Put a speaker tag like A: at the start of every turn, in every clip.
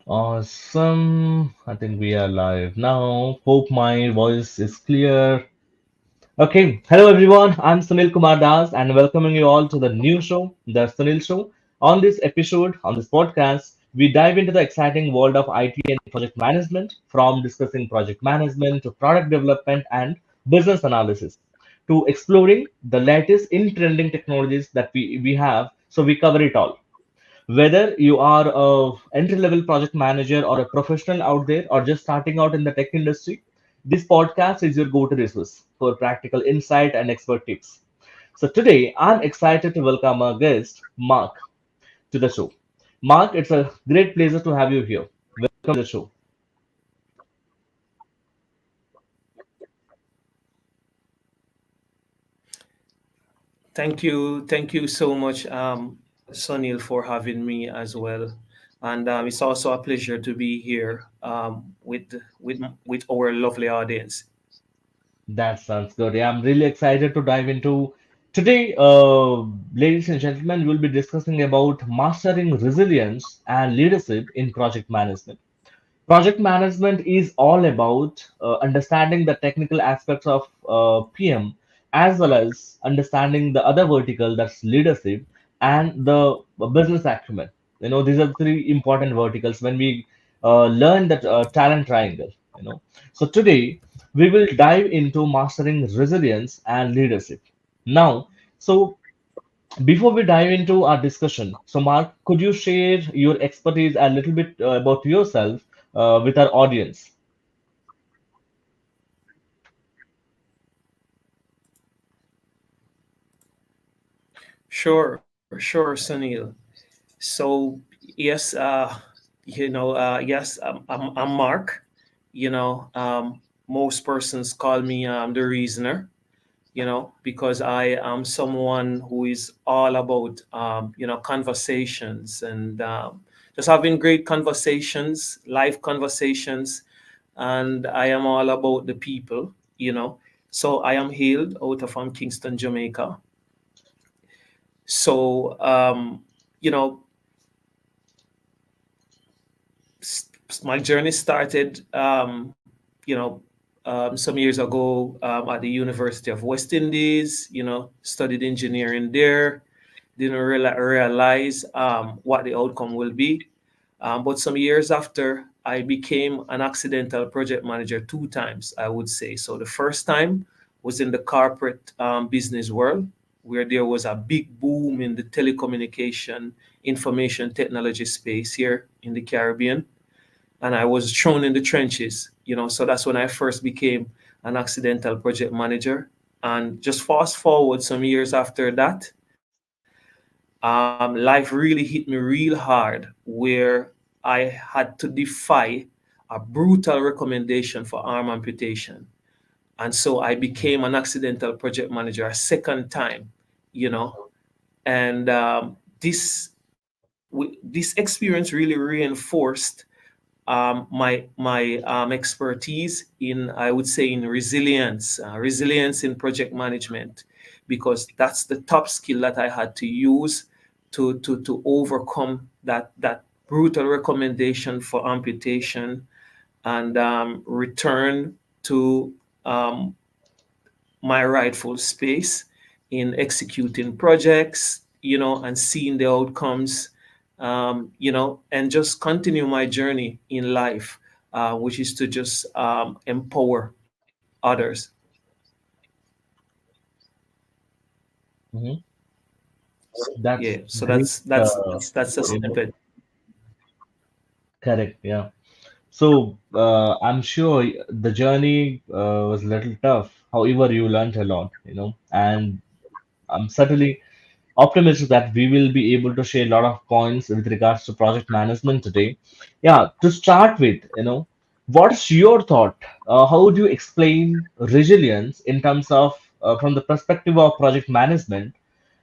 A: Awesome. I think we are live now. Hope my voice is clear. Okay. Hello, everyone. I'm Sunil Kumar Das and welcoming you all to the new show, The Sunil Show. On this episode, on this podcast, we dive into the exciting world of IT and project management, from discussing project management to product development and business analysis to exploring the latest in trending technologies that we have. So we cover it all. Whether you are a entry level project manager or a professional out there or just starting out in the tech industry, this podcast is your go to resource for practical insight and expert tips. So today I'm excited to welcome our guest Mark to the show. Mark, it's a great pleasure to have you here. Welcome to the show.
B: Thank you so much, Sunil, for having me as well. And it's also a pleasure to be here with our lovely audience.
A: That sounds good. Yeah, I'm really excited to dive into today, ladies and gentlemen. We'll be discussing about mastering resilience and leadership in project management. Project management is all about understanding the technical aspects of PM as well as understanding the other vertical, that's leadership, and the business acumen. These are three important verticals when we learn that talent triangle. So today we will dive into mastering resilience and leadership. Now, so before we dive into our discussion, so Mark, could you share your expertise a little bit about yourself with our audience?
B: Sure, Sunil. So yes, yes, I'm Mark. Most persons call me the reasoner. Because I am someone who is all about, conversations and just having great conversations, live conversations. And I am all about the people. So I am hailed out of Kingston, Jamaica. So, you know, my journey started, some years ago at the University of West Indies, studied engineering there. Didn't realize what the outcome will be. But some years after, I became an accidental project manager two times, I would say. So the first time was in the corporate business world, where there was a big boom in the telecommunication information technology space here in the Caribbean. And I was thrown in the trenches. So that's when I first became an accidental project manager. And just fast forward some years after that, life really hit me real hard, where I had to defy a brutal recommendation for arm amputation. And so I became an accidental project manager a second time, you know. And this experience really reinforced my expertise in, I would say, in resilience in project management, because that's the top skill that I had to use to overcome that brutal recommendation for amputation and return to um, my rightful space in executing projects, and seeing the outcomes, and just continue my journey in life, which is to just empower others.
A: Mhm.
B: Yeah,
A: That's
B: so
A: great.
B: that's a
A: You know,
B: snippet.
A: Correct. Yeah. So I'm sure the journey was a little tough. However, you learned a lot. And I'm certainly optimistic that we will be able to share a lot of points with regards to project management today. Yeah, to start with, what's your thought? How would you explain resilience in terms of from the perspective of project management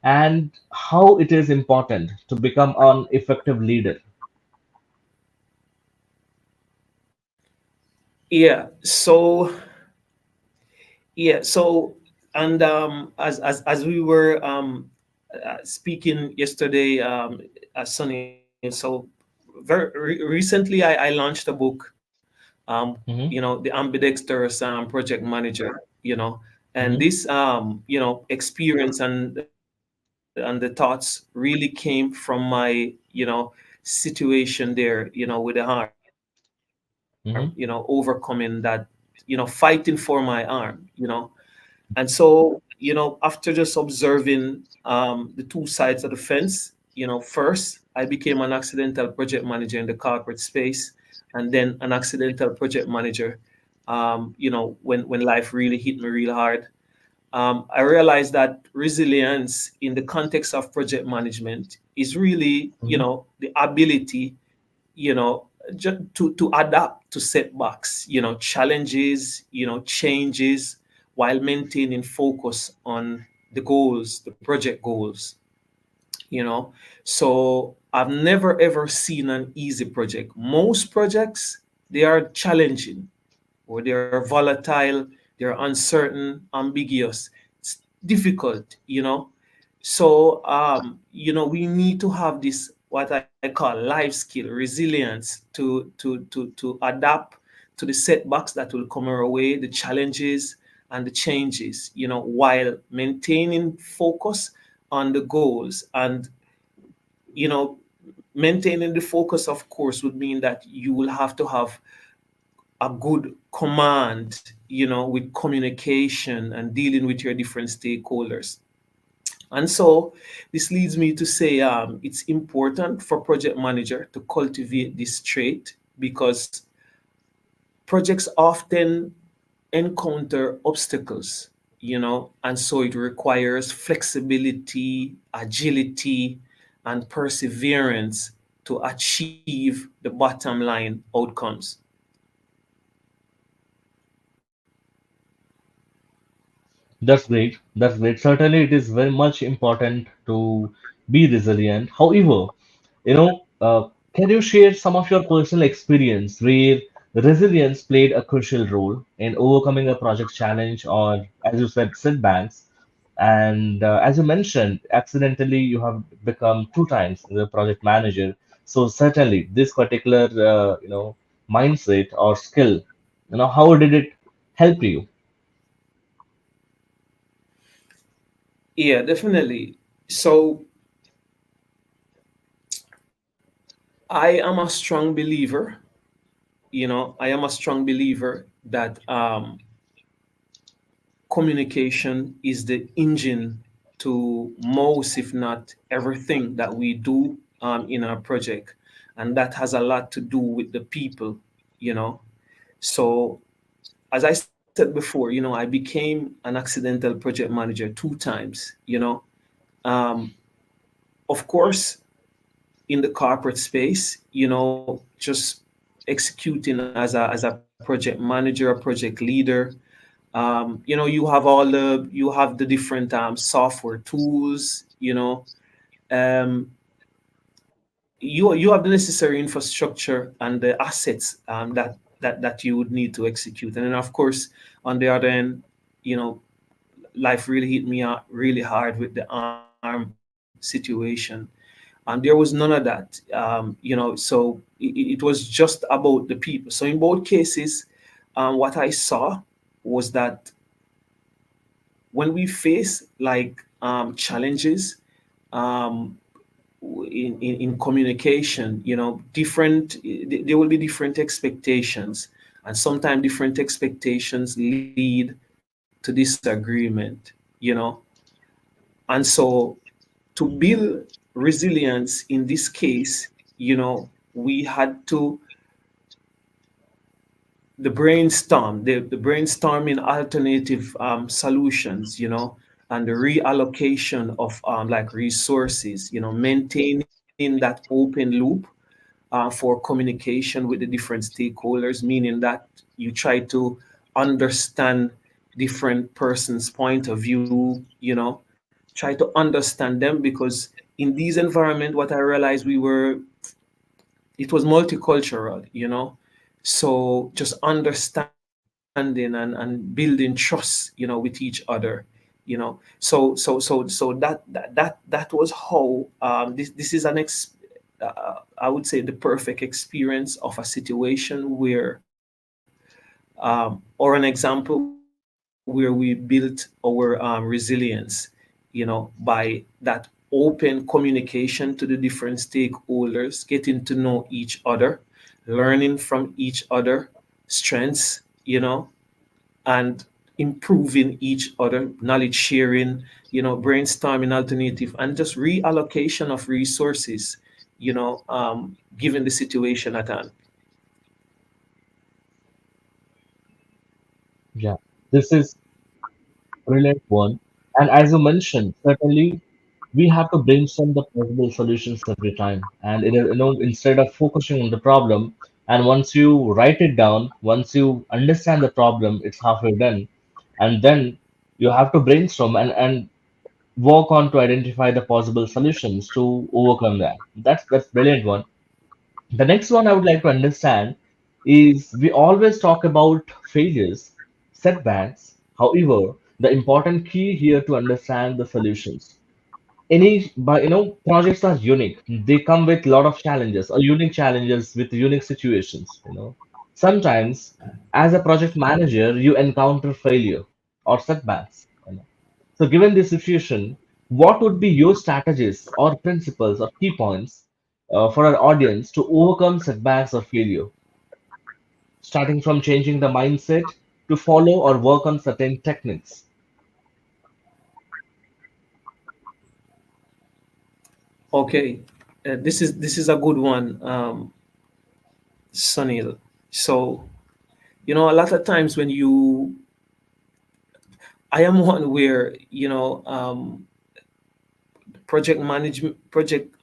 A: and how it is important to become an effective leader?
B: Yeah. So and as we were speaking yesterday, Sunny. So recently I launched a book,
A: Mm-hmm.
B: the ambidextrous project manager, and
A: Mm-hmm.
B: this experience and the thoughts really came from my situation there, with the arm, overcoming that, fighting for my arm, and so, after just observing the two sides of the fence, first I became an accidental project manager in the corporate space, and then an accidental project manager, when life really hit me real hard. I realized that resilience in the context of project management is really,
A: Mm-hmm.
B: the ability, to adapt to setbacks, challenges, changes, while maintaining focus on the goals, the project goals, you know. So I've never ever seen an easy project. Most projects, they are challenging, or they are volatile, they're uncertain, ambiguous. It's difficult, So, we need to have this, what I call life skill, resilience, to adapt to the setbacks that will come our way, the challenges and the changes, while maintaining focus on the goals. And, you know, maintaining the focus, of course, would mean that you will have to have a good command, with communication and dealing with your different stakeholders. And so this leads me to say, it's important for project manager to cultivate this trait, because projects often encounter obstacles, and so it requires flexibility, agility, and perseverance to achieve the bottom line outcomes.
A: That's great. That's great. Certainly, it is very much important to be resilient. However, can you share some of your personal experience where resilience played a crucial role in overcoming a project challenge or, as you said, setbacks? And as you mentioned, accidentally you have become two times the project manager. So certainly, this particular mindset or skill, how did it help you?
B: Yeah, definitely. So I am a strong believer, I am a strong believer that communication is the engine to most, if not everything, that we do in our project. And that has a lot to do with the people, you know. So, as I said before, I became an accidental project manager two times. Um, of course, in the corporate space, just executing as a project manager, a project leader. You have the different software tools. Um, you have the necessary infrastructure and the assets that you would need to execute. And then, of course, on the other end, you know, life really hit me out really hard with the arm situation. There was none of that. So it was just about the people. So in both cases, what I saw was that when we face like challenges, um, in communication, different, there will be different expectations, and sometimes different expectations lead to disagreement. And so to build resilience in this case, we had to the brainstorming alternative solutions, and the reallocation of like resources, maintaining that open loop for communication with the different stakeholders, meaning that you try to understand different persons' point of view, try to understand them, because in these environment, what I realized, it was multicultural, so just understanding and building trust, with each other, so that was how this is I would say the perfect experience of a situation where, or an example where we built our resilience, by that open communication to the different stakeholders, getting to know each other, learning from each other strengths, and improving each other, knowledge sharing, brainstorming alternative, and just reallocation of resources, given the situation at hand.
A: Yeah, this is brilliant one. And as you mentioned, certainly we have to brainstorm the possible solutions every time. And instead of focusing on the problem, and once you write it down, once you understand the problem, it's halfway done. And then you have to brainstorm and work on to identify the possible solutions to overcome that. That's brilliant one. The next one I would like to understand is we always talk about failures, setbacks. However, the important key here to understand the solutions. Projects are unique. They come with a lot of challenges, or unique challenges with unique situations. Sometimes, as a project manager, you encounter failure or setbacks. So, given this situation, what would be your strategies or principles or key points for our audience to overcome setbacks or failure, starting from changing the mindset to follow or work on certain techniques?
B: Okay, this is a good one, Sunil. So, a lot of times when I am one where, project management, project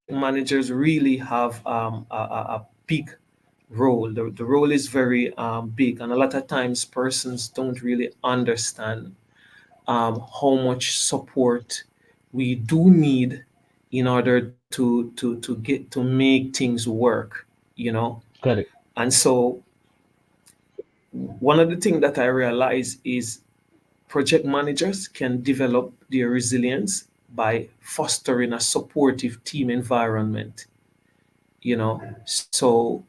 B: managers really have a big role. The role is very big, and a lot of times persons don't really understand how much support we do need in order to make things work.
A: Correct.
B: And so one of the things that I realize is project managers can develop their resilience by fostering a supportive team environment. So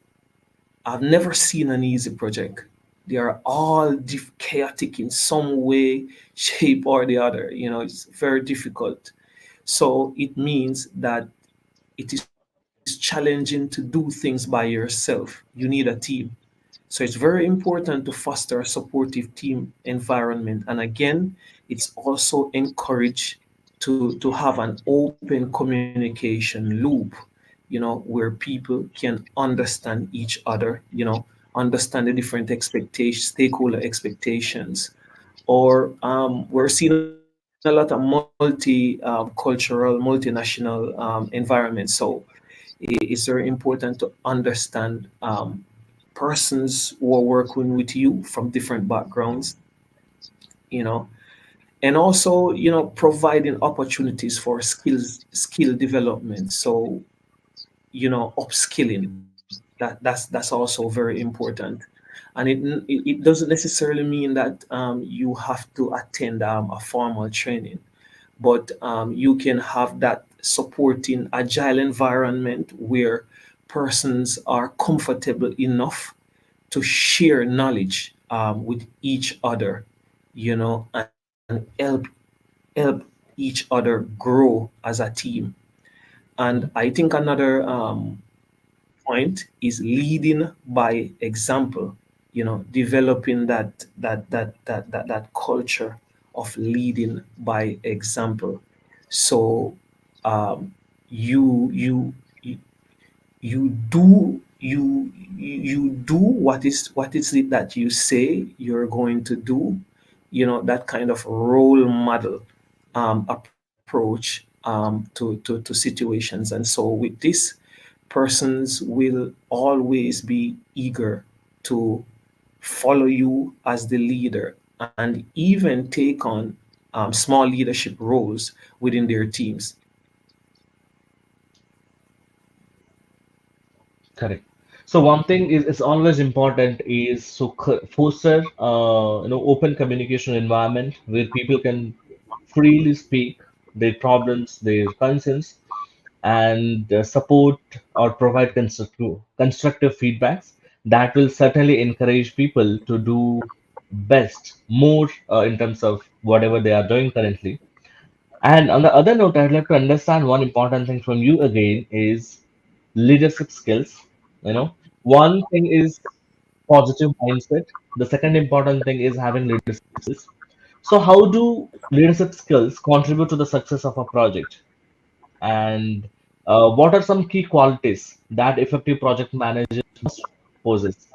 B: I've never seen an easy project. They are all chaotic in some way, shape, or the other. It's very difficult. So it means that it is challenging to do things by yourself. You need a team. So it's very important to foster a supportive team environment. And again, it's also encouraged to have an open communication loop, where people can understand each other, understand the different expectations, stakeholder expectations. Or we're seeing a lot of multi-cultural, multinational environments. So it's very important to understand persons who are working with you from different backgrounds, you know, and also, providing opportunities for skill development. So, upskilling, that's also very important. And it doesn't necessarily mean that you have to attend a formal training, but you can have that supporting agile environment where persons are comfortable enough to share knowledge with each other, and help each other grow as a team. And
A: Mhm.
B: I think another point is leading by example. Developing that culture of leading by example. So um, you you you you do you do what is it that you say you're going to do. That kind of role model approach to situations. And so with this, persons will always be eager to follow you as the leader and even take on small leadership roles within their teams.
A: Correct. So one thing is always important is to foster open communication environment where people can freely speak their problems, their concerns, and support or provide constructive feedbacks, that will certainly encourage people to do best more in terms of whatever they are doing currently. And on the other note, I'd like to understand one important thing from you again is leadership skills. You know, one thing is positive mindset. The second important thing is having leadership skills. So, how do leadership skills contribute to the success of a project? And what are some key qualities that effective project managers must possess?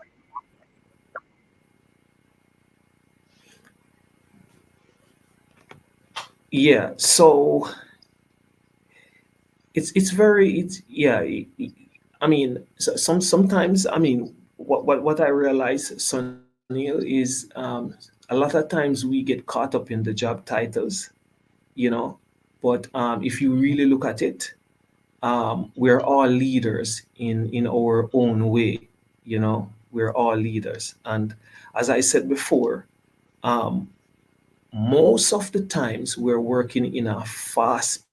B: Yeah. So it's very it's yeah. I mean, sometimes I mean what I realize, Sunil, is a lot of times we get caught up in the job titles, you know, but if you really look at it, we're all leaders in our own way, you know. We're all leaders, and as I said before, um, most of the times we're working in a fast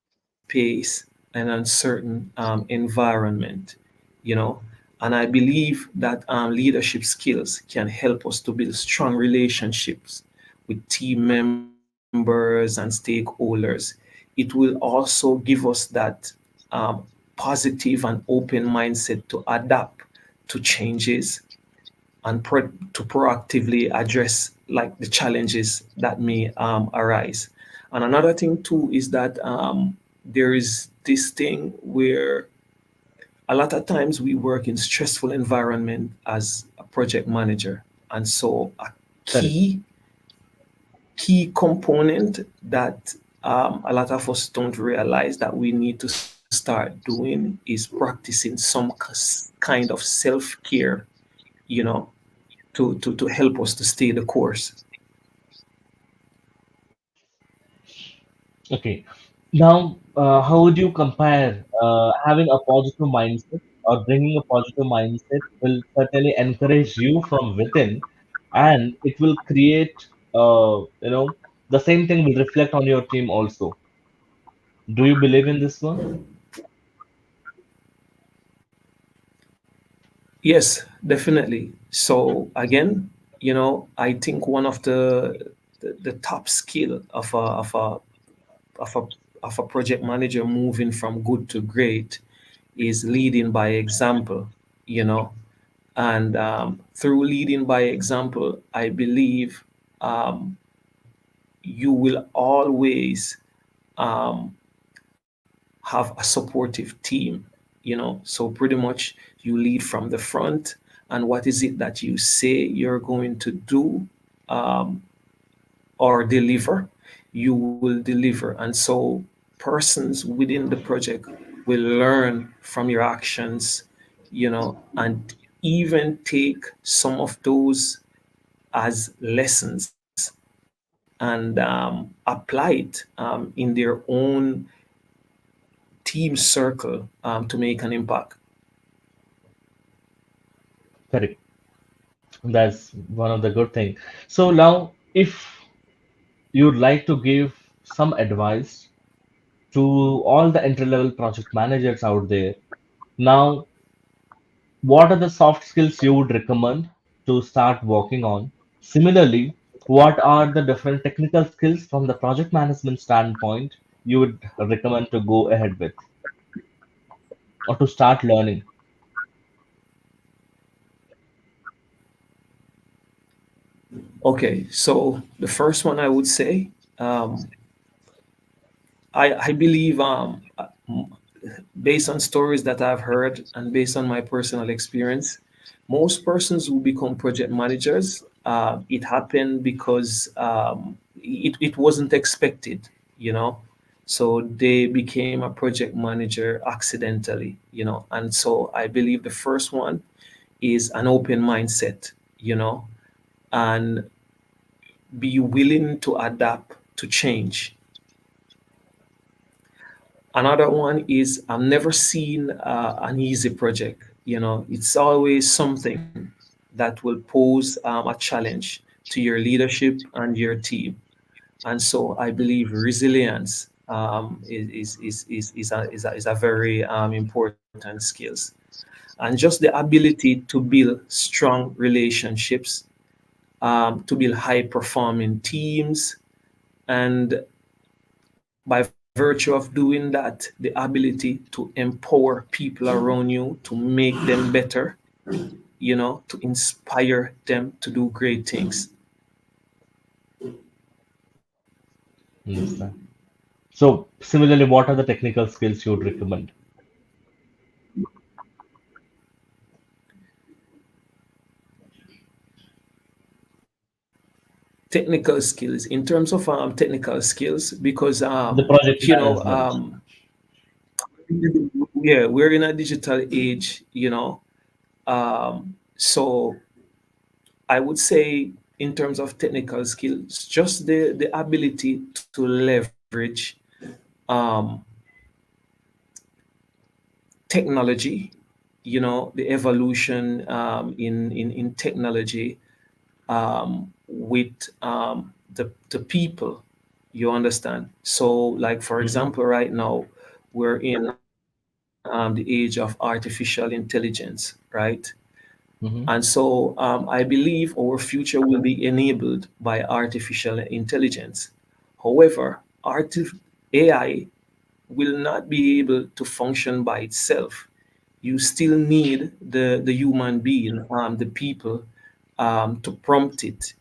B: paced and uncertain environment, you know. And I believe that leadership skills can help us to build strong relationships with team members and stakeholders. It will also give us that um, positive and open mindset to adapt to changes and to proactively address like the challenges that may arise. And another thing too is that there is this thing where a lot of times we work in stressful environment as a project manager, and so a
A: Correct.
B: key key component that a lot of us don't realize that we need to start doing is practicing some kind of self-care, you know, to help us to stay the course.
A: Okay. Now, how would you compare having a positive mindset or bringing a positive mindset will certainly encourage you from within, and it will create, the same thing will reflect on your team also. Do you believe in this one?
B: Yes, definitely. So again, you know, I think one of the top skill of a of a project manager moving from good to great is leading by example, you know. And through leading by example, I believe um, you will always um, have a supportive team, you know. So pretty much you lead from the front, and what is it that you say you're going to do um, or deliver, you will deliver. And so persons within the project will learn from your actions, you know, and even take some of those as lessons and apply it in their own team circle to make an impact.
A: Correct. That's one of the good things. So now, if you'd like to give some advice to all the entry-level project managers out there, now, what are the soft skills you would recommend to start working on? Similarly, what are the different technical skills from the project management standpoint you would recommend to go ahead with or to start learning?
B: Okay, so the first one I would say, um, I believe, based on stories that I've heard and based on my personal experience, most persons who become project managers, it happened because it wasn't expected, you know. So they became a project manager accidentally, you know. And so I believe the first one is an open mindset, you know, and be willing to adapt to change. Another one is I've never seen an easy project. You know, it's always something that will pose a challenge to your leadership and your team. And so I believe resilience is a very important skills, and just the ability to build strong relationships, to build high performing teams, and by virtue of doing that, the ability to empower people around you, to make them better, to inspire them to do great things.
A: Understand. So similarly, what are the technical skills you would recommend?
B: Technical skills, in terms of technical skills, because
A: The project management.
B: yeah, we're in a digital age, so I would say, in terms of technical skills, just the ability to leverage um, technology, the evolution in technology, with the people, you understand. So, like, for
A: Hmm.
B: example, right now, we're in the age of artificial intelligence, right? And
A: Hmm.
B: so, I believe our future will be enabled by artificial intelligence. However, AI will not be able to function by itself. You still need the human being, the people, to prompt it,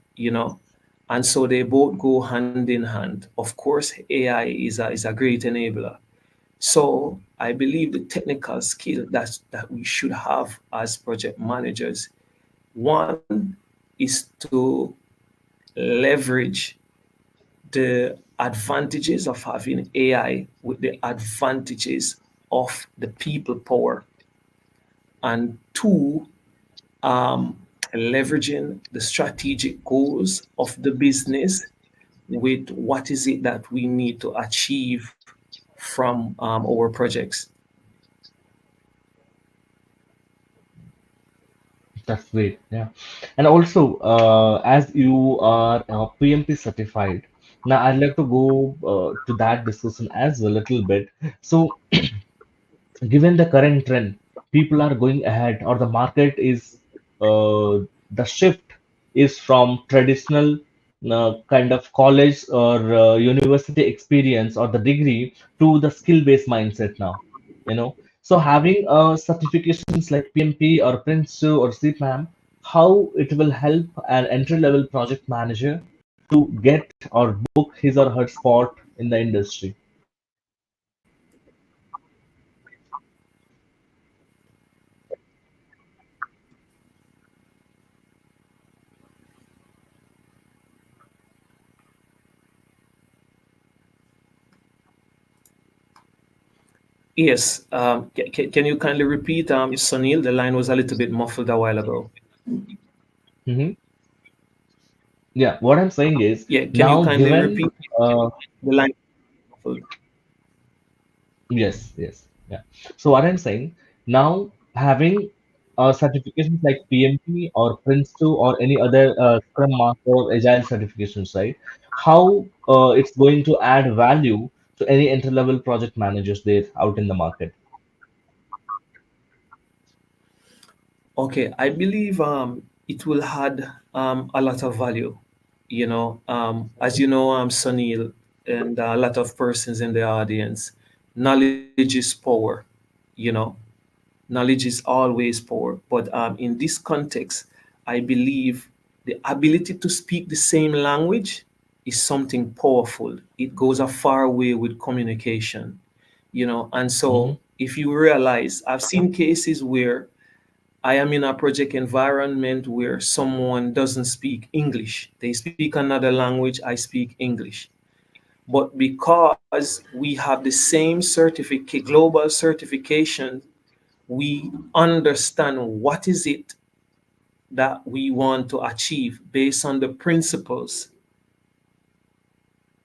B: And so they both go hand in hand. Of course, AI is a great enabler. So I believe the technical skill that we should have as project managers, one is to leverage the advantages of having AI with the advantages of the people power, and two, um, leveraging the strategic goals of the business with what is it that we need to achieve from our projects.
A: That's great. Yeah. And also, as you are PMP certified, now I'd like to go to that discussion as well a little bit. So, given the current trend, people are going ahead, or the market is the shift is from traditional kind of college or university experience or the degree to the skill-based mindset now. So having certifications like PMP or Prince2 or CPAM, how it will help an entry-level project manager to get or book his or her spot in the industry.
B: Yes, can you kindly repeat, Sunil? The line was a little bit muffled a while ago.
A: Mhm. Yeah, what I'm saying is
B: Yeah, can you
A: now
B: kindly
A: given
B: repeat
A: uh
B: the line muffled?
A: yes, yes, yeah. So what I'm saying now having certifications like PMP or Prince2 or any other Scrum Master or Agile certifications, right? How it's going to add value to any entry-level project managers there out in the market.
B: Okay, I believe it will add a lot of value. As you know, Sunil, and a lot of persons in the audience. Knowledge is power. You know, knowledge is always power. But in this context, I believe the ability to speak the same language is something powerful. It goes a far way with communication. And
A: Hmm.
B: so, if you realize, I've seen cases where I am in a project environment where someone doesn't speak English. They speak another language, I speak English. But because we have the same certificate, global certification, we understand what is it that we want to achieve based on the principles.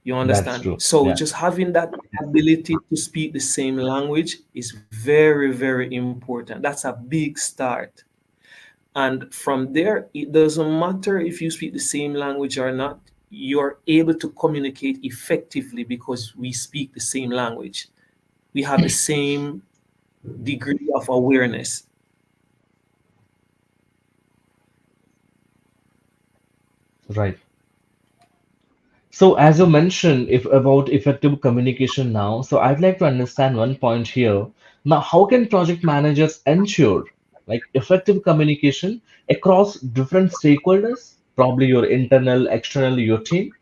B: You
A: That's
B: understand?
A: true.
B: So
A: Yeah,
B: just having that ability to speak the same language is very, very important. That's a big start. And from there, it doesn't matter if you speak the same language or not. you're able to communicate effectively because we speak the same language. We have the same degree of awareness.
A: Right. So as you mentioned, if about effective communication now, so I'd like to understand one point here. Now, how can project managers ensure like effective communication across different stakeholders, probably your internal, external, your team,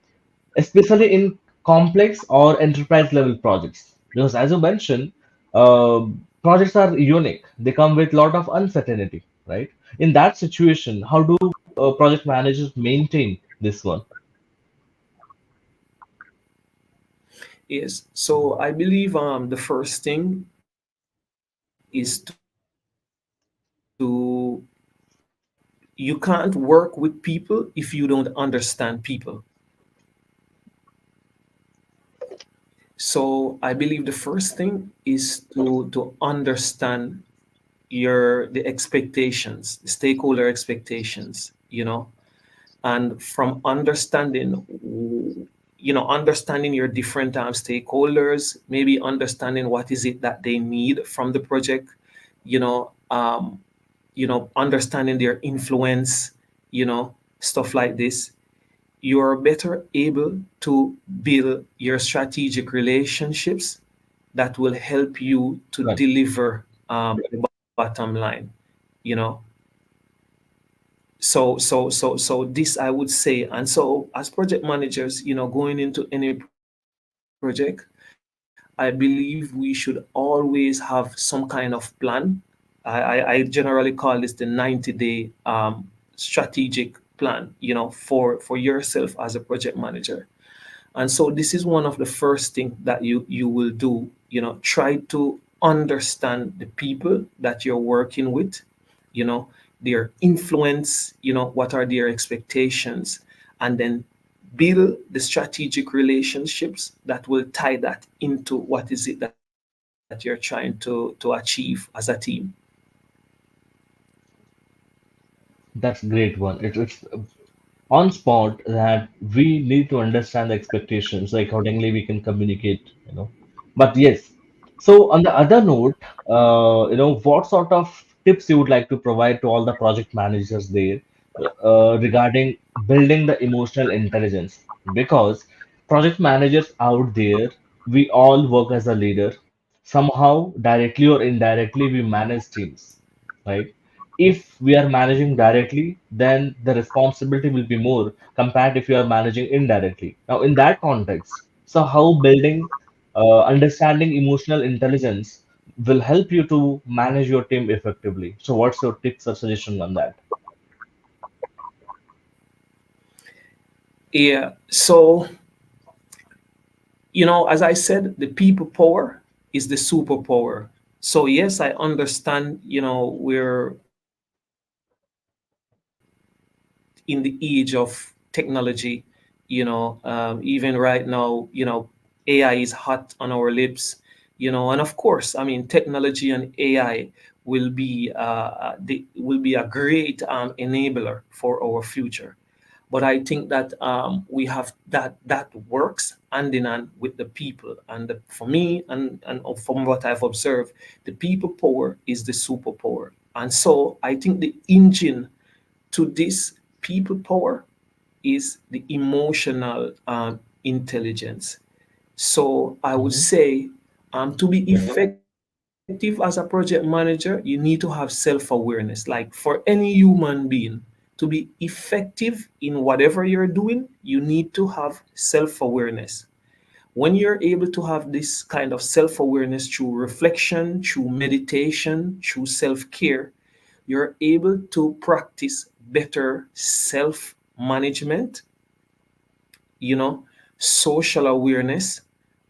A: especially in complex or enterprise level projects? Because as you mentioned, projects are unique. They come with a lot of uncertainty, right? In that situation, how do project managers maintain this one?
B: Yes. So I believe the first thing is to you can't work with people if you don't understand people. So I believe the first thing is to understand the expectations, the stakeholder expectations, and from understanding your different stakeholders, maybe understanding what is it that they need from the project, you know, um, understanding their influence, stuff like this. You're better able to build your strategic relationships that will help you to
A: Right.
B: deliver the bottom line, you know. So this I would say, and so as project managers, going into any project, I believe we should always have some kind of plan. I generally call this the 90-day strategic plan, for yourself as a project manager. And so this is one of the first things that you will do. Try to understand the people that you're working with, you know their influence, what are their expectations, and then build the strategic relationships that will tie that into what is it that you're trying to achieve as a team.
A: That's great one. It's on spot that we need to understand the expectations, so accordingly we can communicate, you know. But yes, so on the other note, what sort of tips you would like to provide to all the project managers there regarding building the emotional intelligence? Because project managers out there, we all work as a leader. Somehow, directly or indirectly, we manage teams, right? If we are managing directly, then the responsibility will be more compared if you are managing indirectly. Now, in that context, so how building understanding emotional intelligence will help you to manage your team effectively. So, what's your tips or suggestion on that?
B: Yeah. So, as I said, the people power is the superpower. So yes, I understand, we're in the age of technology, even right now, AI is hot on our lips, and of course, I mean, technology and AI will be a great enabler for our future. But I think that we have that works hand in hand with the people, and for me, and from what I've observed, the people power is the superpower, and so I think the engine to this people power is the emotional intelligence. So I would
A: Mhm.
B: say, to be effective as a project manager, you need to have self-awareness. Like for any human being, to be effective in whatever you're doing, you need to have self-awareness. When you're able to have this kind of self-awareness through reflection, through meditation, through self-care, you're able to practice better self-management, social awareness,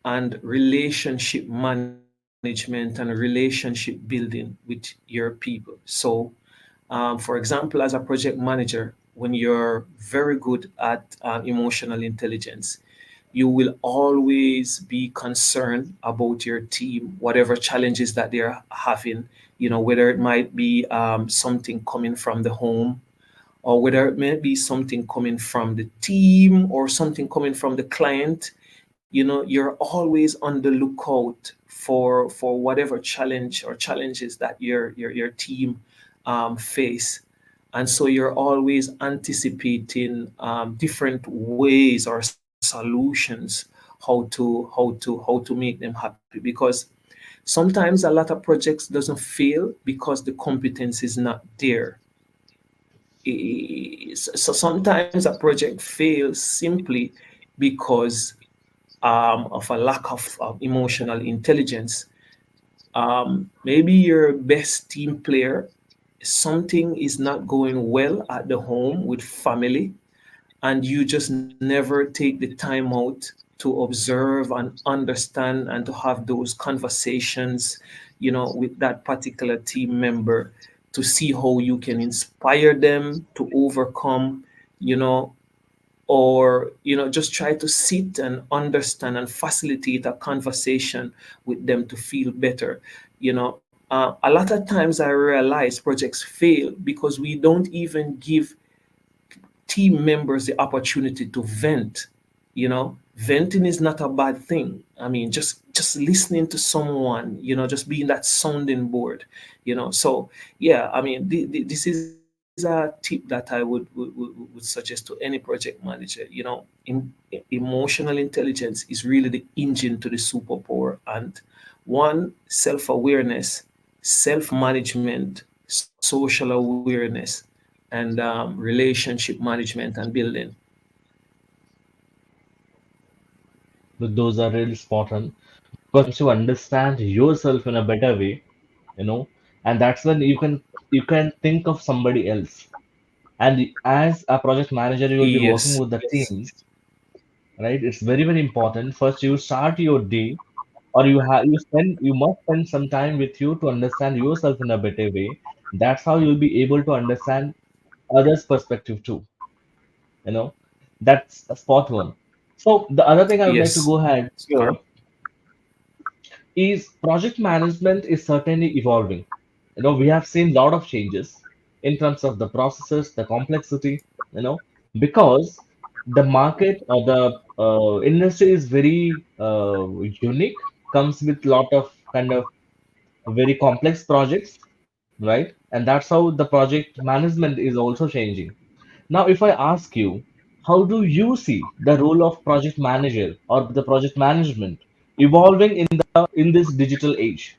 B: and relationship management and relationship building with your people. So, for example, as a project manager, when you're very good at emotional intelligence, you will always be concerned about your team, whatever challenges that they're having, whether it might be something coming from the home, or whether it may be something coming from the team or something coming from the client, you're always on the lookout for whatever challenge or challenges that your team face. And so you're always anticipating different ways or solutions how to make them happy, because sometimes a lot of projects doesn't fail because the competence is not there. So sometimes a project fails simply because of a lack of emotional intelligence. Maybe you're a best team player, something is not going well at the home with family, and you just never take the time out to observe and understand and to have those conversations, with that particular team member, to see how you can inspire them to overcome, you know or just try to sit and understand and facilitate a conversation with them to feel better. A lot of times I realize projects fail because we don't even give team members the opportunity to vent. Venting is not a bad thing. I mean, just listening to someone, just being that sounding board. So yeah, I mean, this is a tip that I would suggest to any project manager. Emotional intelligence is really the engine to the superpower. And one, self-awareness, self-management, social awareness, and relationship management and building.
A: Those are really spot on. Because once you understand yourself in a better way, you know, and that's when you can think of somebody else. And as a project manager, you will be
B: Yes,
A: working with the
B: yes,
A: teams, right? It's very, very important. First, you start your day, or you must spend some time with you to understand yourself in a better way. That's how you'll be able to understand others' perspective too. You know, that's a spot one. So the other thing I would like to
B: yes.
A: go ahead
B: Correct.
A: here is project management is certainly evolving. We have seen a lot of changes in terms of the processes, the complexity, because the market or the industry is very unique, comes with lot of kind of very complex projects, right? And that's how the project management is also changing. Now, if I ask you, how do you see the role of project manager or the project management evolving in this digital age,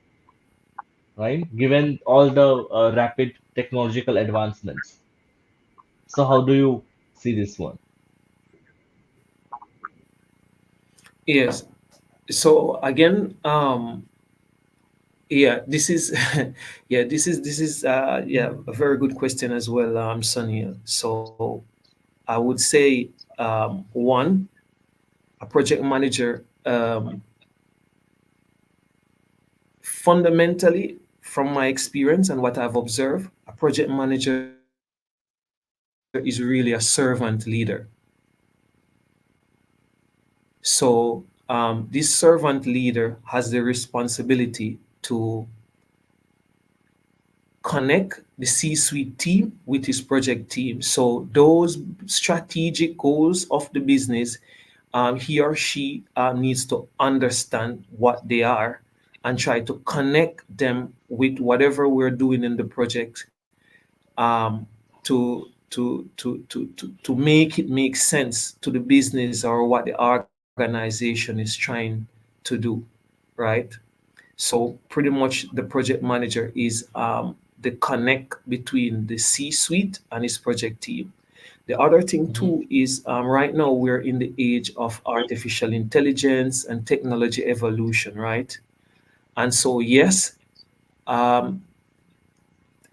A: right? Given all the rapid technological advancements. So how do you see this one?
B: Yes. So again, yeah, this is yeah, this is yeah, a very good question as well, Sonia. So I would say, one, a project manager, fundamentally, from my experience and what I've observed, a project manager is really a servant leader. So this servant leader has the responsibility to connect the C-suite team with his project team. So those strategic goals of the business, he or she needs to understand what they are and try to connect them with whatever we're doing in the project, um, to make it make sense to the business or what the organization is trying to do, right? So pretty much the project manager is the connect between the C-suite and his project team. The other thing
A: Hmm.
B: too is, right now we're in the age of artificial intelligence and technology evolution, right? And so yes, um,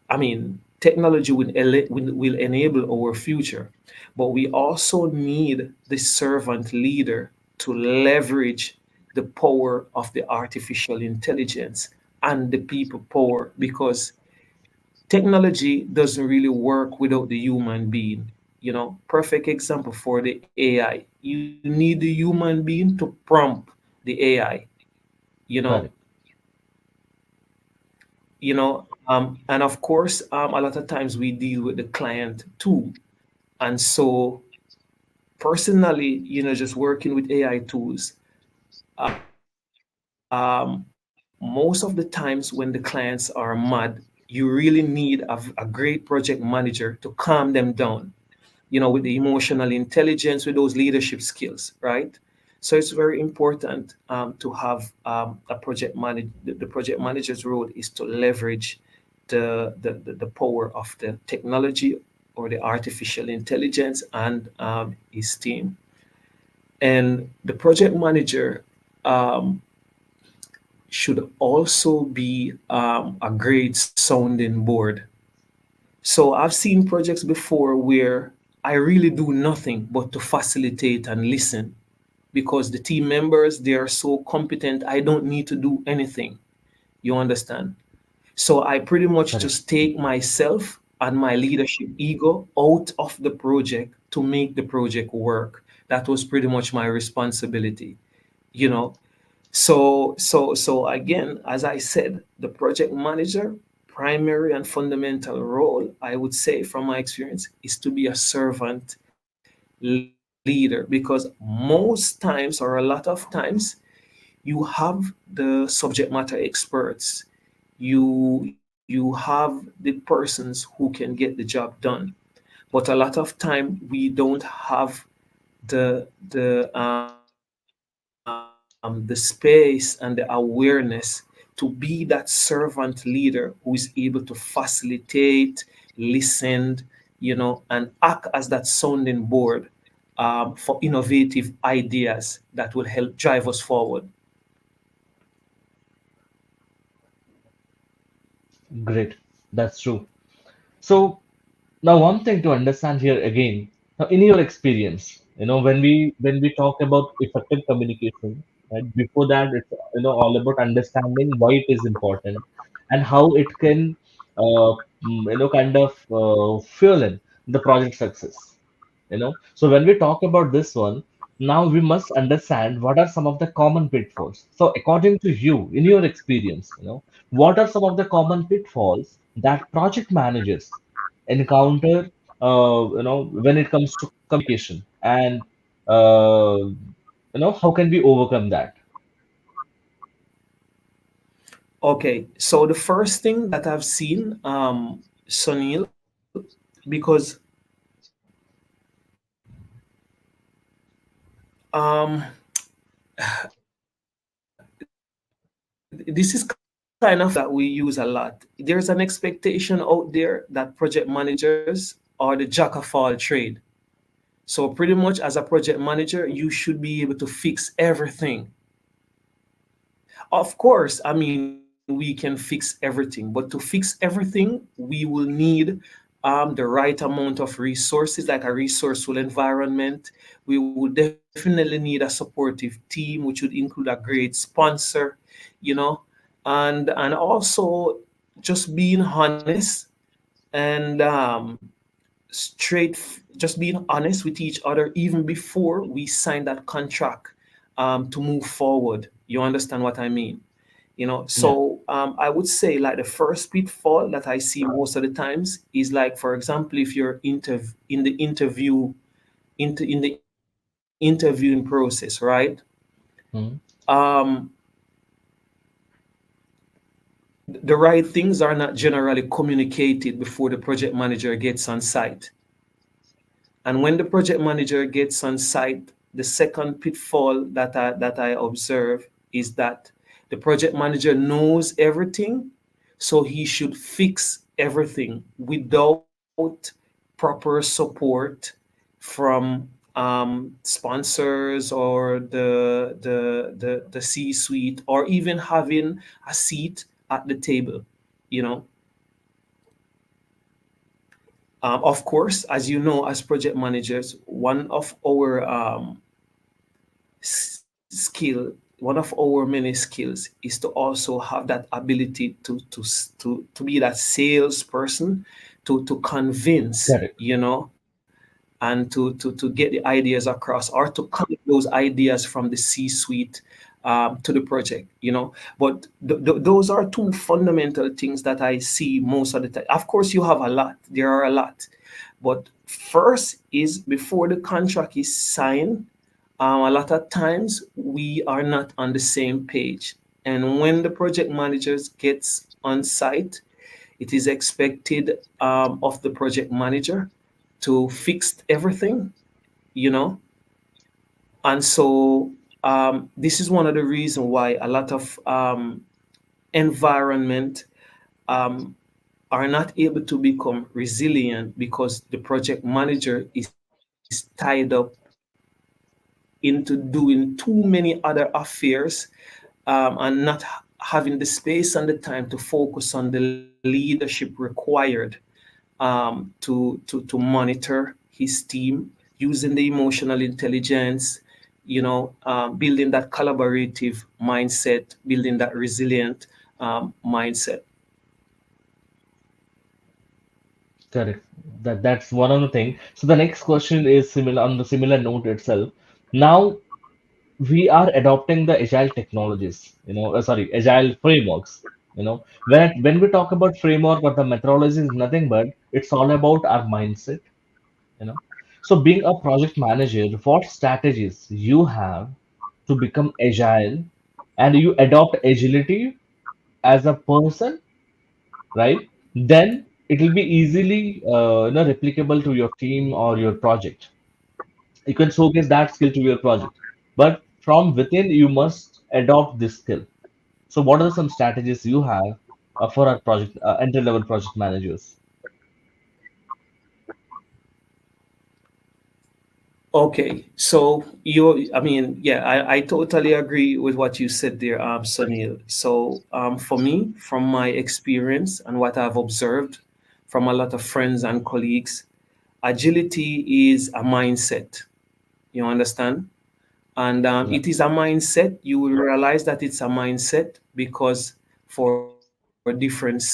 B: I mean, technology will enable our future, but we also need the servant leader to leverage the power of the artificial intelligence and the people power, because technology doesn't really work without the human being. Perfect example for the AI. You need the human being to prompt the AI. You know,
A: Correct.
B: And of course, a lot of times we deal with the client too. And so personally, just working with AI tools, most of the times when the clients are mad, you really need a great project manager to calm them down, with the emotional intelligence, with those leadership skills, right? So it's very important to have a project manager. The project manager's role is to leverage the power of the technology or the artificial intelligence and his team. And the project manager um, should also be a great sounding board. So I've seen projects before where I really do nothing but to facilitate and listen because the team members, they are so competent, I don't need to do anything. You understand? So I pretty much
A: Correct.
B: just take myself and my leadership ego out of the project to make the project work. That was pretty much my responsibility, you know. So again, as I said, the project manager primary and fundamental role, I would say from my experience, is to be a servant leader because most times or a lot of times you have the subject matter experts, you have the persons who can get the job done, but a lot of time we don't have the space and the awareness to be that servant leader who is able to facilitate, listen, and act as that sounding board for innovative ideas that will help drive us forward.
A: Great. That's true. So now one thing to understand here again, now in your experience, when we talk about effective communication, right? Before that, it's all about understanding why it is important and how it can kind of fuel in the project success. So when we talk about this one, now we must understand what are some of the common pitfalls. So according to you, in your experience, what are some of the common pitfalls that project managers encounter, when it comes to communication, and how can we overcome that?
B: Okay, so the first thing that I've seen, Sunil, because um, this is kind of a phrase that we use a lot. There's an expectation out there that project managers are the jack of all trade. So pretty much as a project manager, you should be able to fix everything. Of course, I mean, we can fix everything, but to fix everything, we will need the right amount of resources, like a resourceful environment. We would definitely need a supportive team, which would include a great sponsor, you know, and also just being honest and just being honest with each other even before we sign that contract to move forward. You understand what I mean?
A: Yeah.
B: So I would say like the first pitfall that I see most of the times is like, for example, if you're in the interview in the interviewing process, right?
A: Hmm.
B: um, the right things are not generally communicated before the project manager gets on site. And when the project manager gets on site, the second pitfall that I observe is that the project manager knows everything, so he should fix everything without proper support from sponsors or the C-suite, or even having a seat at the table. You know, of course, as you know, as project managers, one of our many skills is to also have that ability to be that salesperson, to convince,
A: Correct.
B: and to get the ideas across, or to connect those ideas from the C-suite to the project, you know. But those are two fundamental things that I see most of the time. Of course, you have a lot, there are a lot, but first is before the contract is signed, a lot of times we are not on the same page. And when the project managers gets on site, it is expected of the project manager to fix everything, you know. And so this is one of the reasons why a lot of environment um, are not able to become resilient, because the project manager is tied up into doing too many other affairs, and not having the space and the time to focus on the leadership required to monitor his team, using the emotional intelligence, you know, building that collaborative mindset, building that resilient mindset.
A: Correct. That's one of the thing. So the next question is similar on the similar note itself. Now we are adopting the agile technologies, sorry, agile frameworks. When we talk about framework or the methodology is nothing but it's all about our mindset. you know. So being a project manager, what strategies you have to become agile and you adopt agility as a person, right? Then it will be easily replicable to your team or your project. You can showcase that skill to your project, but from within you must adopt this skill. So what are some strategies you have for our project entry level project managers?
B: Okay, so I mean, yeah, I totally agree with what you said there, Sunil. So, for me, from my experience and what I've observed from a lot of friends and colleagues, agility is a mindset. You understand? And
A: Yeah,
B: it is a mindset. You will realize that it's a mindset because for different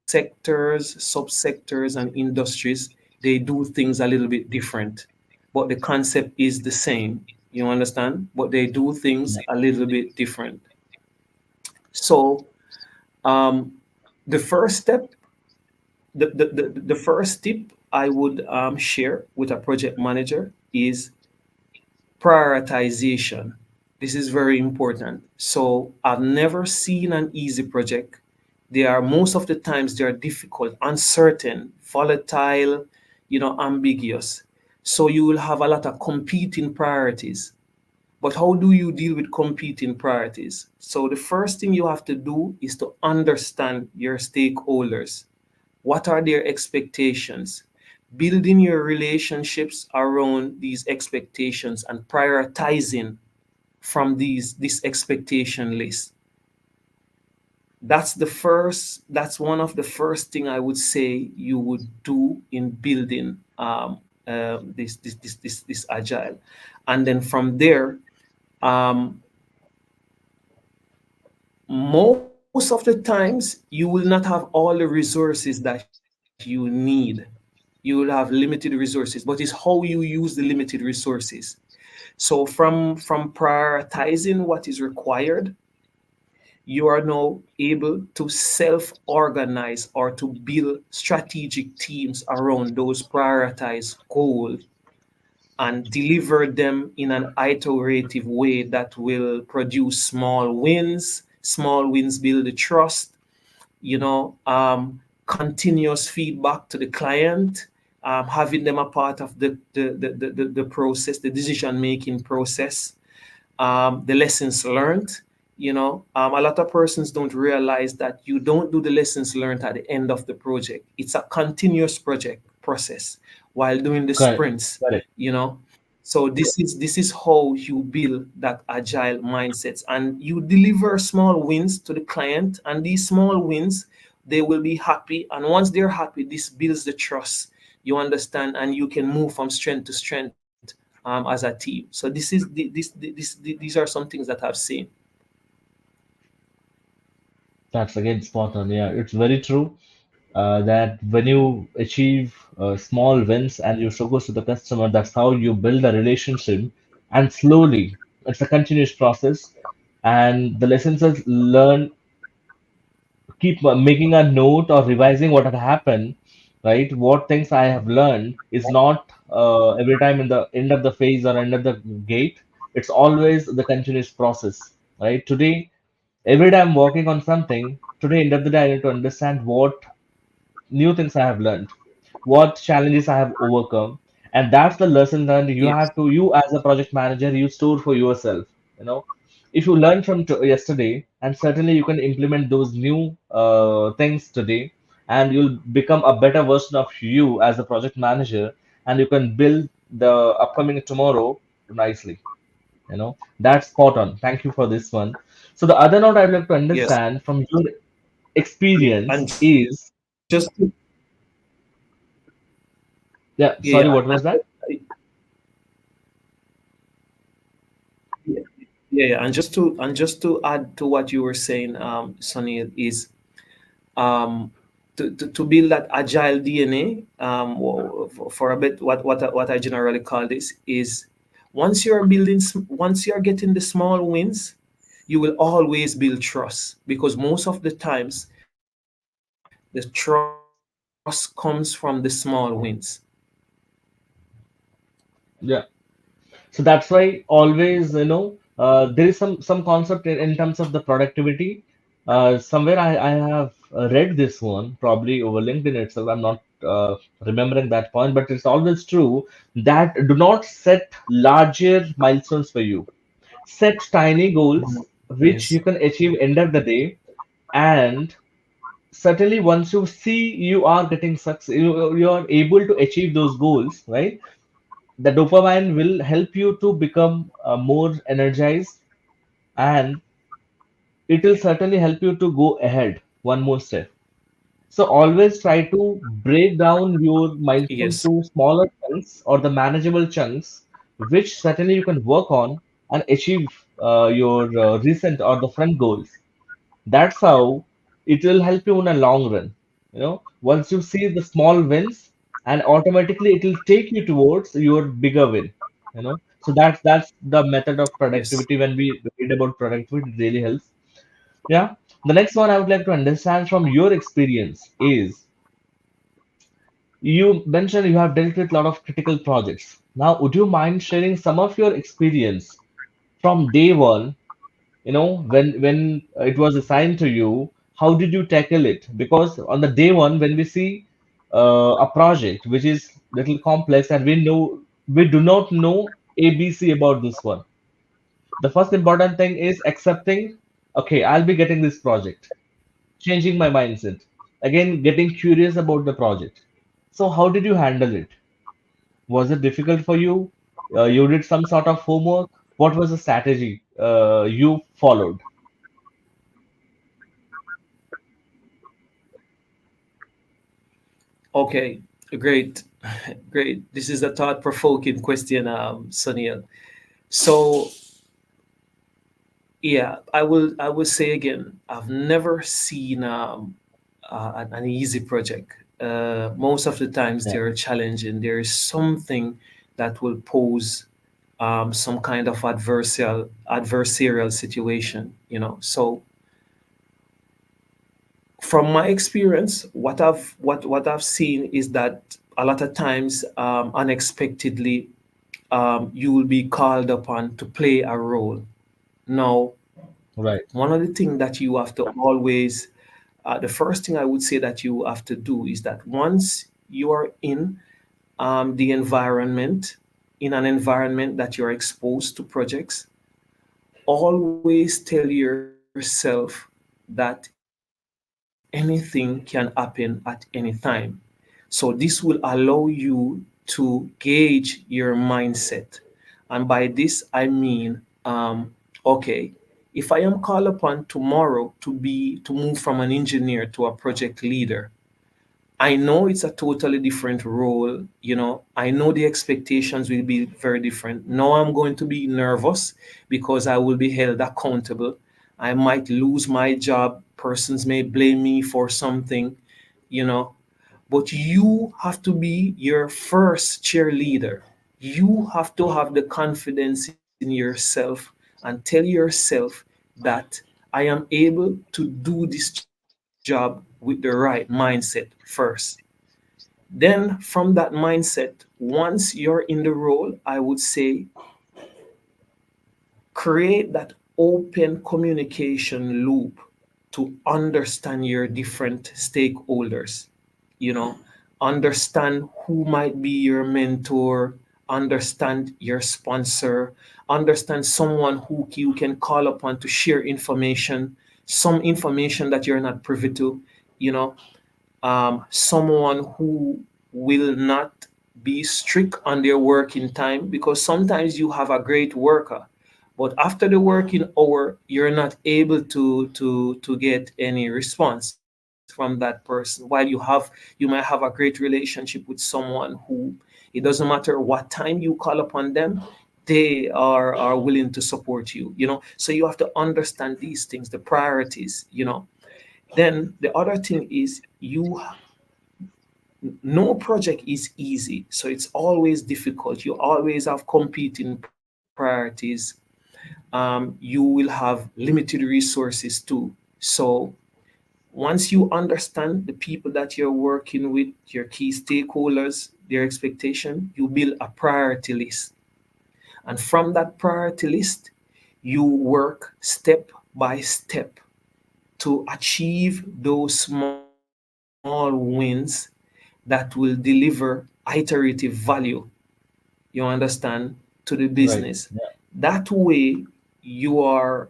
B: sectors, subsectors, and industries, they do things a little bit different, but the concept is the same. You understand? But they do things a
A: yeah,
B: little bit different. So, um, the first step, the first tip I would share with a project manager is prioritization. This is very important. So I've never seen an easy project. They are most of the times they are difficult, uncertain, volatile, you know, ambiguous. So you will have a lot of competing priorities. But how do you deal with competing priorities? So the first thing you have to do is to understand your stakeholders. What are their expectations? Building your relationships around these expectations and prioritizing from this expectation list. That's one of the first thing I would say you would do in building this agile. And then from there, um, most of the times you will not have all the resources that you need. You will have limited resources, but it's how you use the limited resources. So from prioritizing what is required, you are now able to self-organize or to build strategic teams around those prioritized goals and deliver them in an iterative way that will produce small wins. Small wins build the trust, you know, continuous feedback to the client, having them a part of the process, the decision making process, the lessons learned. You know, a lot of persons don't realize that you don't do the lessons learned at the end of the project. It's a continuous project process while doing the
A: correct,
B: sprints,
A: correct.
B: you know. So this is how you build that agile mindsets, and you deliver small wins to the client, and these small wins, they will be happy, and once they're happy, this builds the trust, you understand, and you can move from strength to strength as a team. So these are some things that I've seen.
A: That's again spot on. Yeah, it's very true that when you achieve small wins and you showcase to the customer, that's how you build a relationship. And slowly, it's a continuous process. and the lessons is learn, keep making a note or revising what had happened, right? What things I have learned is not every time in the end of the phase or end of the gate. It's always the continuous process, right? Today, every day I'm working on something. Today, end of the day, I need to understand what new things I have learned, what challenges I have overcome, and that's the lesson that you
B: Yes.
A: have to, you as a project manager, you store for yourself. You know, if you learn from yesterday, and certainly you can implement those new things today, and you'll become a better version of you as a project manager, and you can build the upcoming tomorrow nicely. You know, that's spot on. Thank you for this one. So the other note I'd like to
B: Yes.
A: understand from your experience
B: And
A: is,
B: just to,
A: yeah, sorry,
B: yeah,
A: what was that?
B: yeah, yeah, and just to add to what you were saying, Sunny, is to build that agile DNA. For a bit, what I generally call this is, once you're getting the small wins, you will always build trust, because most of the times the trust comes from the small wins.
A: Yeah. So that's why always, there is some concept in terms of the productivity. Somewhere I have read this one, probably over LinkedIn itself. I'm not remembering that point, but it's always true that do not set larger milestones for you. Set tiny goals which
B: Yes.
A: you can achieve end of the day, and certainly once you see you are getting success, you are able to achieve those goals, right? The dopamine will help you to become more energized, and it will certainly help you to go ahead one more step. So always try to break down your milestone
B: Yes.
A: to smaller chunks or the manageable chunks, which certainly you can work on and achieve your recent or the front goals. That's how it will help you in a long run. You know, once you see the small wins, and automatically it will take you towards your bigger win. You know, so that's the method of
B: Yes.
A: productivity. When we read about productivity, it really helps. Yeah. The next one I would like to understand from your experience is, you mentioned you have dealt with a lot of critical projects. Now, would you mind sharing some of your experience from day one, when it was assigned to you, how did you tackle it? Because on the day one, when we see a project which is little complex, and we do not know ABC about this one, the first important thing is accepting, okay, I'll be getting this project, changing my mindset, again getting curious about the project. So how did you handle it? Was it difficult for you? You did some sort of homework? What was the strategy you followed?
B: Okay. Great. Great. This is a thought-provoking question, Sunil. So yeah, I will say again, I've never seen an easy project. Most of the times
A: Yeah,
B: they're challenging. There is something that will pose some kind of adversarial situation. So from my experience, what I've seen is that a lot of times, unexpectedly, you will be called upon to play a role. Now,
A: right,
B: one of the things that you have to always, the first thing I would say that you have to do is that once you are the environment, in an environment that you're exposed to projects, always tell yourself that anything can happen at any time. So this will allow you to gauge your mindset. And by this, I mean, okay, if I am called upon tomorrow to move from an engineer to a project leader, I know it's a totally different role. I know the expectations will be very different. Now I'm going to be nervous because I will be held accountable. I might lose my job. Persons may blame me for something, you know. But you have to be your first cheerleader. You have to have the confidence in yourself and tell yourself that I am able to do this job with the right mindset first. Then, from that mindset, once you're in the role, I would say create that open communication loop to understand your different stakeholders. You know, understand who might be your mentor, understand your sponsor, understand someone who you can call upon to share information, some information that you're not privy to, you know, someone who will not be strict on their working time, because sometimes you have a great worker, but after the working hour you're not able to get any response from that person, while you might have a great relationship with someone who, it doesn't matter what time you call upon them, they are willing to support you, you know. So you have to understand these things, the priorities, you know. Then the other thing is, no project is easy, so it's always difficult. You always have competing priorities. You will have limited resources too. So once you understand the people that you're working with, your key stakeholders, their expectation, you build a priority list. And from that priority list, you work step by step to achieve those small wins that will deliver iterative value, you understand, to the business.
A: Right. Yeah.
B: That way, you are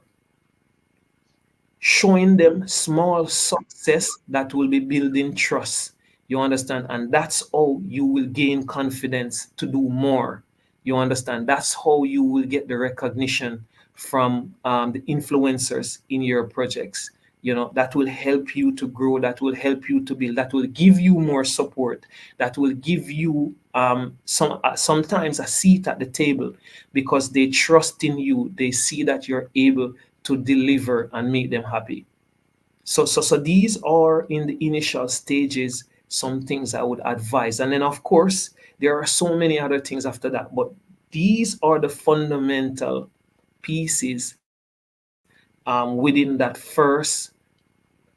B: showing them small success that will be building trust, you understand, and that's how you will gain confidence to do more, you understand. That's how you will get the recognition from the influencers in your projects, you know, that will help you to grow, that will help you to build, that will give you more support, that will give you sometimes a seat at the table, because they trust in you, they see that you're able to deliver and make them happy. So these are in the initial stages, some things I would advise. And then of course, there are so many other things after that, but these are the fundamental pieces within that first,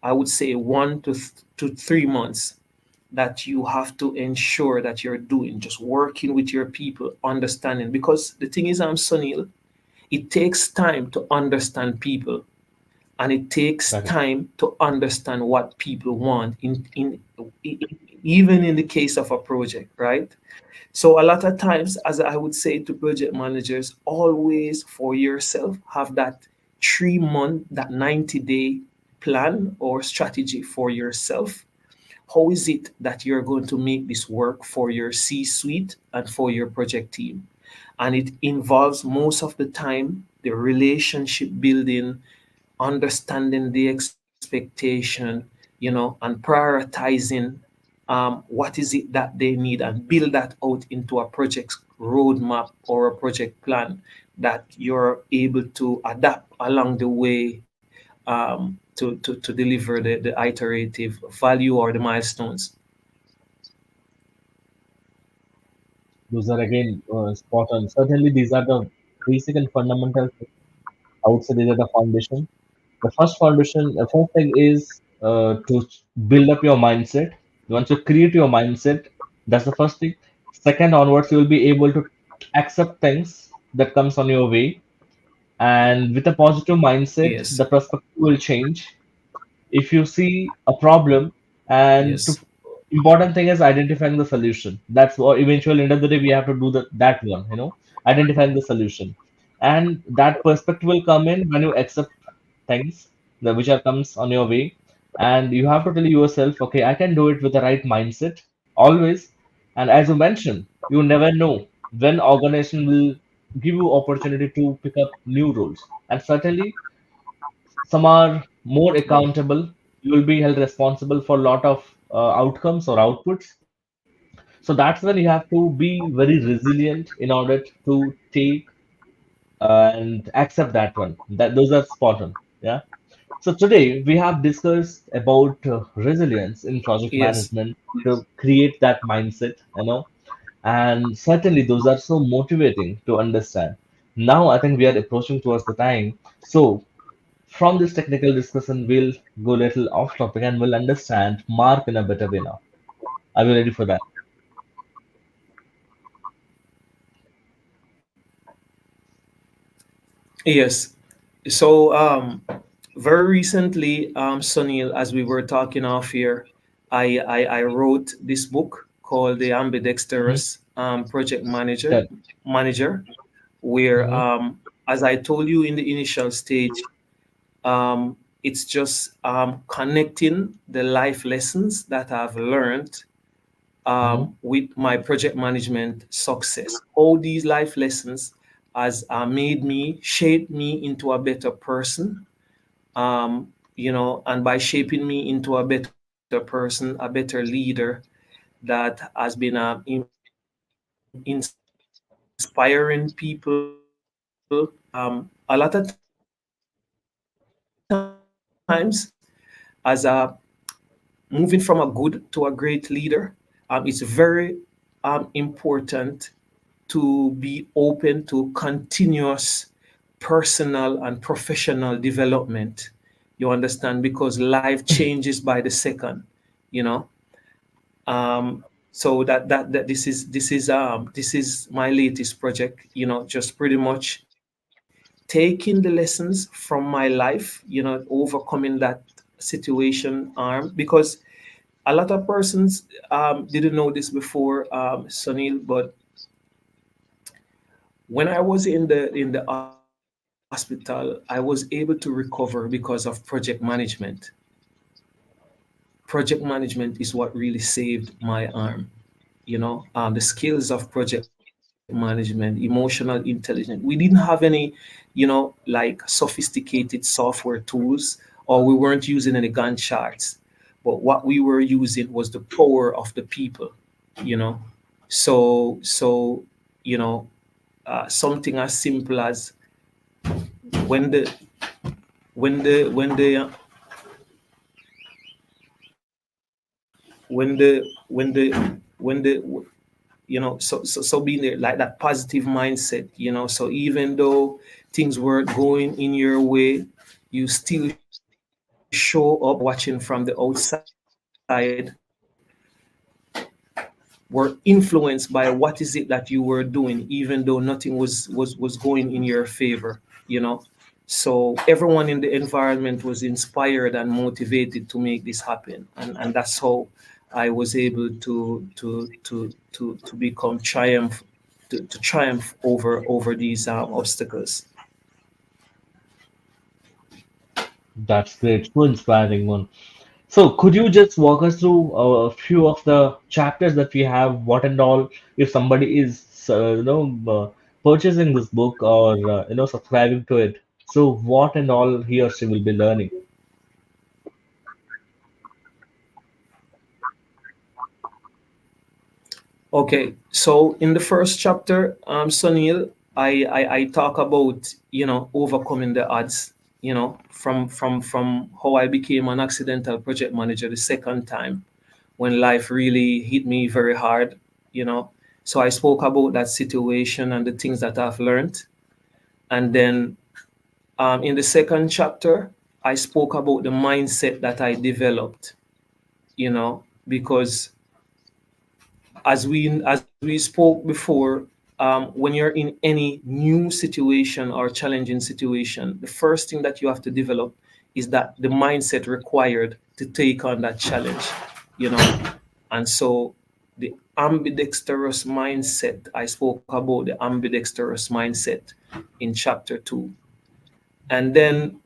B: I would say, 1 to 3 months, that you have to ensure that you're doing, just working with your people, understanding. Because the thing is, I'm Sunil, it takes time to understand people, and it takes
A: Okay.
B: time to understand what people want in even in the case of a project, right? So a lot of times, as I would say to project managers, always for yourself have that 3 month, that 90-day plan or strategy for yourself. How is it that you're going to make this work for your C suite and for your project team? And it involves most of the time the relationship building, understanding the expectation, you know, and prioritizing what is it that they need, and build that out into a project roadmap or a project plan that you're able to adapt along the way, to deliver the iterative value or the milestones.
A: Those are again spot on. Certainly, these are the basic and fundamental things. I would say these are the foundation. The first foundation, the first thing is to build up your mindset. Once you create your mindset, that's the first thing. Second onwards, you will be able to accept things that comes on your way, and with a positive mindset,
B: Yes.
A: the perspective will change. If you see a problem, and to
B: Yes.
A: important thing is identifying the solution. That's what eventually end of the day we have to do that one, identifying the solution. And that perspective will come in when you accept things that which are comes on your way, and you have to tell yourself, okay, I can do it with the right mindset always. And as you mentioned, you never know when organization will give you opportunity to pick up new roles, and certainly some are more accountable. You will be held responsible for a lot of outcomes or outputs. So that's when you have to be very resilient in order to take and accept that one. That those are spot on. Yeah. So today we have discussed about resilience in project
B: Yes.
A: management to create that mindset, and certainly those are so motivating to understand. Now I think we are approaching towards the time. So From this technical discussion, we'll go a little off topic and we'll understand Mark in a better way now. Are you ready for that?
B: Yes. So, very recently, Sunil, as we were talking off here, I wrote this book called The
A: Mhm.
B: Ambidextrous Project
A: That,
B: Manager, where,
A: mhm,
B: as I told you in the initial stage, it's just connecting the life lessons that I've learned
A: mhm.
B: with my project management success. All these life lessons has made me, shaped me into a better person, and by shaping me into a better person, a better leader, that has been inspiring people, a lot of times as moving from a good to a great leader. It's very important to be open to continuous personal and professional development. You understand? Because life changes by the second, you know. So that this is my latest project, just pretty much taking the lessons from my life, overcoming that situation, because a lot of persons didn't know this before, Sunil, but when I was in the hospital, I was able to recover because of project management. Project management is what really saved my arm. The skills of project management, emotional intelligence. We didn't have any, like sophisticated software tools, or we weren't using any Gantt charts. But what we were using was the power of the people. You know, so you know, something as simple as when the when the when the when the when the when the so being there, like that positive mindset, so even though things weren't going in your way, you still show up. People watching from the outside were influenced by what is it that you were doing, even though nothing was going in your favor. So everyone in the environment was inspired and motivated to make this happen, and that's how I was able to become to triumph over these obstacles.
A: That's great. So inspiring one. So, could you just walk us through a few of the chapters that we have, what and all, if somebody is, purchasing this book or, subscribing to it? So, what and all he or she will be learning?
B: Okay, so in the first chapter, Sunil, I talk about overcoming the odds. From how I became an accidental project manager the second time, when life really hit me very hard. You know, so I spoke about that situation and the things that I've learned, and then in the second chapter, I spoke about the mindset that I developed. Because as we spoke before, when you're in any new situation or challenging situation, the first thing that you have to develop is that the mindset required to take on that challenge. you know and so the ambidextrous mindset, I spoke about the ambidextrous mindset in chapter 2. And then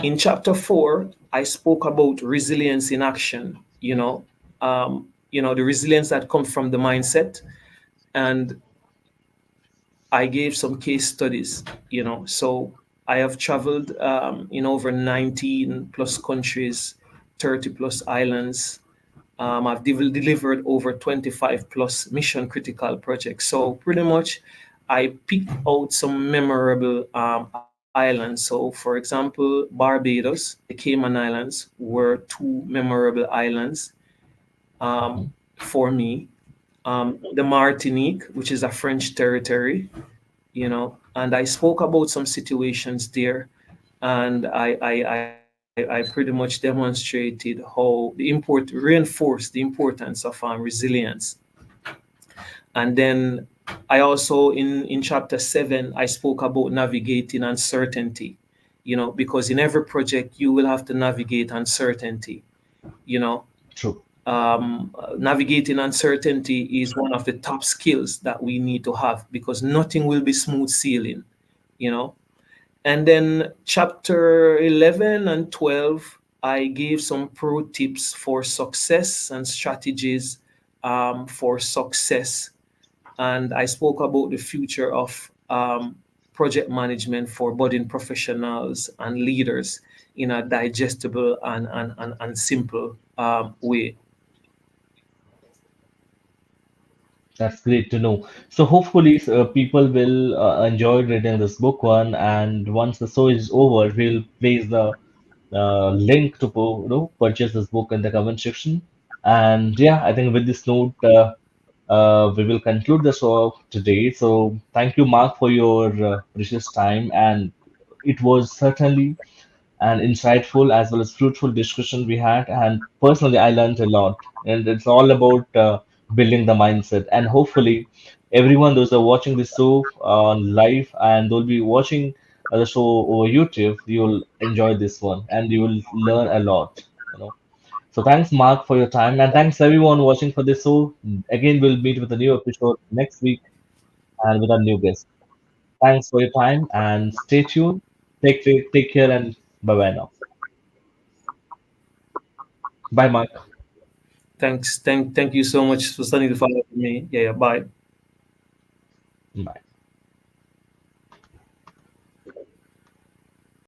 B: in chapter 4, I spoke about resilience in action. The resilience that comes from the mindset. And I gave some case studies. So I have traveled in over 19 plus countries, 30 plus islands. I've delivered over 25 plus mission critical projects. So pretty much I picked out some memorable islands. So for example, Barbados, the Cayman Islands were two memorable islands
A: Mhm.
B: for me. The Martinique, which is a French territory, and I spoke about some situations there and I pretty much demonstrated how reinforced the importance of resilience. And then I also in chapter 7 I spoke about navigating uncertainty, because in every project you will have to navigate uncertainty. You know,
A: True.
B: navigating uncertainty is one of the top skills that we need to have, because nothing will be smooth sailing. You know, and then chapter 11 and 12, I gave some pro tips for success and strategies for success. And I spoke about the future of project management for budding professionals and leaders in a digestible and simple way.
A: That's great to know. So hopefully people will enjoy reading this book one, and once the show is over, we'll place the link to purchase this book in the comment section. And yeah, I think with this note, we will conclude the show today. So thank you, Mark, for your precious time, and it was certainly an insightful as well as fruitful discussion we had. And personally, I learned a lot. And it's all about building the mindset. And hopefully, everyone those are watching this show on live and they'll be watching the show over YouTube, you'll enjoy this one and you will learn a lot. You know. So thanks, Mark, for your time, and thanks everyone watching for this show. Again, we'll meet with a new episode next week and with a new guest. Thanks for your time and stay tuned. Take care, and bye bye now. Bye, Mark.
B: Thank you so much for studying the file with me. Yeah, yeah, bye.
A: Bye.